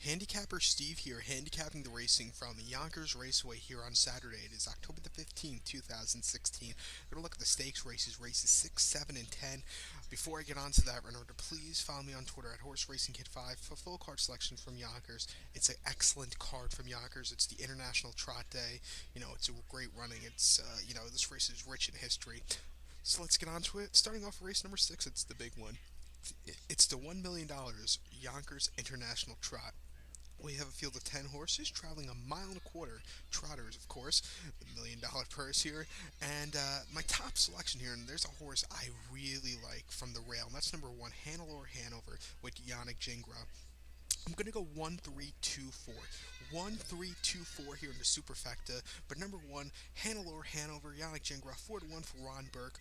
Handicapper Steve here, handicapping the racing from Yonkers Raceway here on Saturday. It is October the 15th, 2016. We're going to look at the stakes races 6, 7, and 10. Before I get on to that, remember to please follow me on Twitter at HorseRacingKid5 for full card selection from Yonkers. It's an excellent card from Yonkers. It's the International Trot Day. It's a great running. This race is rich in history. So let's get on to it. Starting off race number 6, it's the big one. It's the $1 million Yonkers International Trot. We have a field of 10 horses traveling a mile and a quarter. Trotters, of course, the $1 million purse here. And my top selection here, and there's a horse I really like from the rail, and that's number 1, Hannelore Hanover with Yannick Gingras. I'm going to go 1-3-2-4. 1-3-2-4 here in the superfecta. But number 1, Hannelore Hanover, Yannick Gingras, 4-1 for Ron Burke.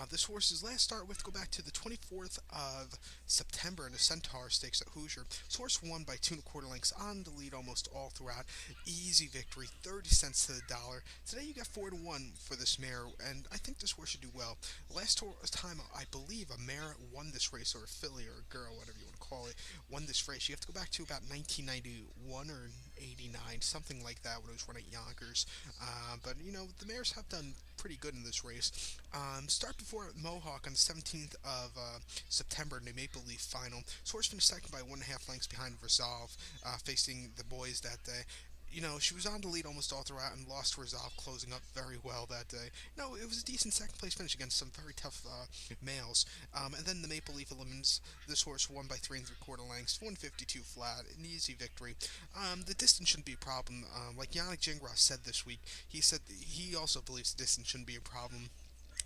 This horse's last start with go back to the 24th of September in the Centaur Stakes at Hoosier. This horse won by 2 1/4 lengths on the lead almost all throughout. Easy victory, 30 cents to the dollar. Today you got 4-1 for this mare, and I think this horse should do well. Last time I believe a mare won this race, or a filly or a girl, whatever you want to call it, won this race. You have to go back to about 1991 or 89, something like that, when it was run at Yonkers. But the mares have done pretty good in this race. Start before Mohawk on the 17th of September in the Maple Leaf final. This horse finished second by 1.5 lengths behind Resolve, facing the boys that day. She was on the lead almost all throughout and lost to Resolve, closing up very well that day. It was a decent second place finish against some very tough males. And then the Maple Leaf Lemons, this horse won by 3 3/4 lengths, 152 flat, an easy victory. The distance shouldn't be a problem. Like Yannick Gingras said this week, he said he also believes the distance shouldn't be a problem.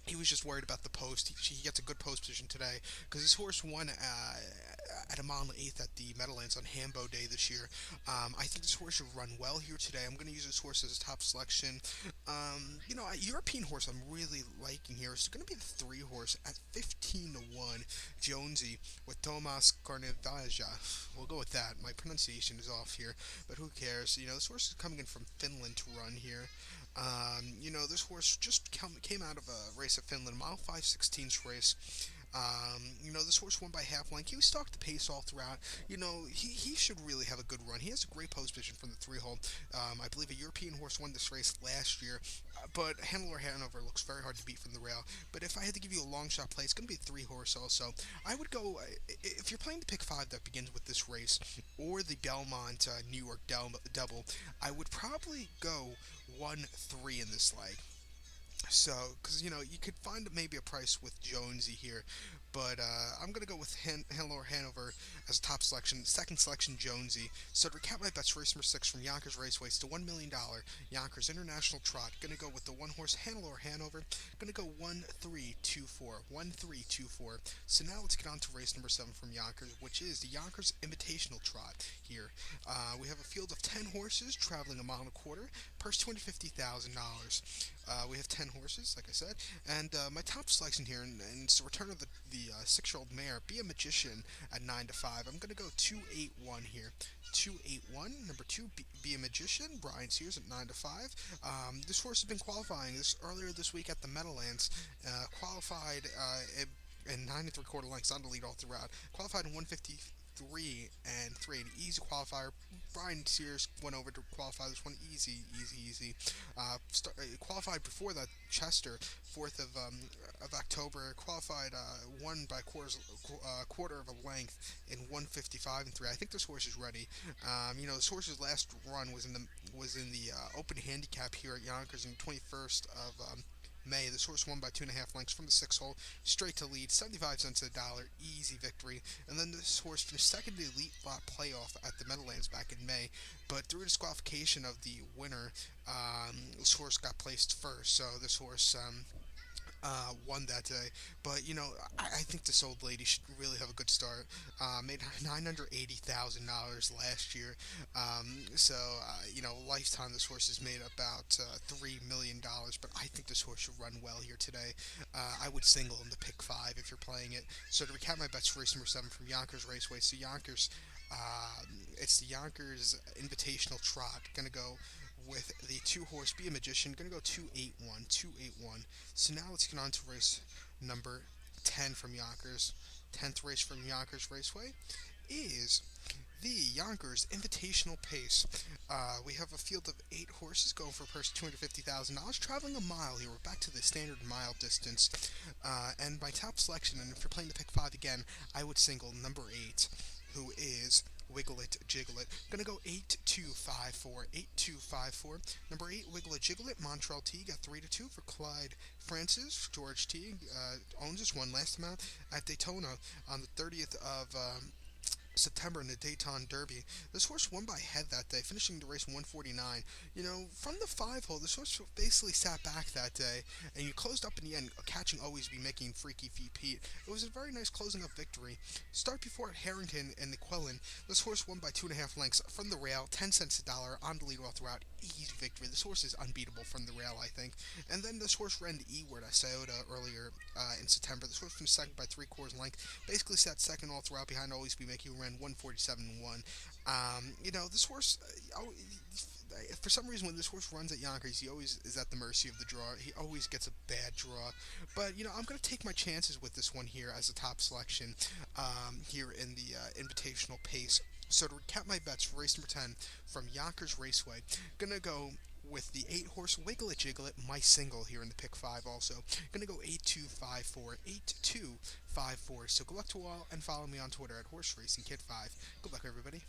He was just worried about the post. He gets a good post position today because his horse won at a mile and eighth at the Meadowlands on Hambo Day this year. I think this horse should run well here today. I'm going to use this horse as a top selection. A European horse I'm really liking here is going to be the 3 horse at 15-1, Jonesy with Tomas Carnavaja. We'll go with that. My pronunciation is off here, but who cares? This horse is coming in from Finland to run here. This horse just came out of a race at Finland, a mile 5/16 race. This horse won by half length. He stalked the pace all throughout. He should really have a good run. He has a great post position from the 3 hole. I believe a European horse won this race last year, but Hannelore Hanover looks very hard to beat from the rail. But if I had to give you a long shot play, it's going to be a 3 horse also. I would go, if you're playing the pick 5 that begins with this race, or the Belmont New York double, I would probably go 1-3 in this leg. So, because you could find maybe a price with Jonesy here, but I'm gonna go with Hannelore Hanover as a top selection. Second selection, Jonesy. So to recap my bets, race number 6 from Yonkers Raceway, it's the $1 million Yonkers International Trot. Gonna go with the 1 horse Hannelore Hanover. Gonna go 1-3-2-4, 1-3-2-4. So now let's get on to race number 7 from Yonkers, which is the Yonkers Invitational Trot. Here, we have a field of 10 horses traveling a mile and a quarter. Purse $250,000. We have 10 horses, like I said, and my top selection here, and it's the return of the 6-year-old mare, Be a Magician at 9-5. I'm going to go 2-8-1 here. 2-8-1. Number 2, Be a Magician. Brian Sears at 9-5. This horse has been qualifying earlier this week at the Meadowlands. Qualified in 9 3/4 lengths on the lead all throughout. Qualified in 153-3, an easy qualifier. Brian Sears went over to qualify this one easy. Qualified before that, Chester, 4th of October, qualified, won by quarter of a length in 155-3. I think this horse is ready. This horse's last run was in the open handicap here at Yonkers on the 21st of May. This horse won by 2.5 lengths from the 6 hole, straight to lead, 75 cents to the dollar, easy victory. And then this horse finished second in the Elite Lot playoff at the Meadowlands back in May, but through disqualification of the winner, this horse got placed first. So this horse won that day. But I think this old lady should really have a good start. Made $980,000 last year. Lifetime this horse has made about $3 million. But I think this horse should run well here today. I would single in the pick 5 if you're playing it. So to recap my bets for race number 7 from Yonkers Raceway. So Yonkers, it's the Yonkers Invitational Trot. Gonna go with the 2 horse Be a Magician. Gonna go 2-8-1, 2-8-1. So now let's get on to race number 10 from Yonkers. 10th race from Yonkers Raceway is the Yonkers Invitational Pace. We have a field of 8 horses going for a purse $250,000, traveling a mile here. We're back to the standard mile distance. And my top selection, and if you're playing the pick 5 again, I would single number 8, who is Wiggle It Jiggle It. Gonna go 8-2-5-4, 8-2-5-4. Number 8, Wiggle It Jiggle It. Montreal T got 3-2 for Clyde Francis. George T owns this one last time out at Daytona on the 30th of September in the Dayton Derby. This horse won by head that day, finishing the race 149. From the 5 hole, this horse basically sat back that day, and you closed up in the end, catching Always Be Making Freaky Feet Pete. It was a very nice closing up victory. Start before at Harrington and the Quellen. This horse won by 2.5 lengths from the rail, 10 cents a dollar on the lead all throughout. Easy victory. This horse is unbeatable from the rail, I think. And then this horse ran the E-Word at Scioto earlier in September. This horse finished second by 3/4 length. Basically sat second all throughout behind Always Be Making, who ran 147-1. This horse, for some reason, when this horse runs at Yonkers, he always is at the mercy of the draw. He always gets a bad draw. But, I'm going to take my chances with this one here as a top selection here in the Invitational Pace. So to recap my bets for race number 10 from Yonkers Raceway, going to go with the 8 horse Wiggle It Jiggle It, my single here in the pick 5 also. Gonna go 8-2-5-4, 8-2-5-4. So good luck to all, and follow me on Twitter at Horse Racing Kid 5. Good luck, everybody.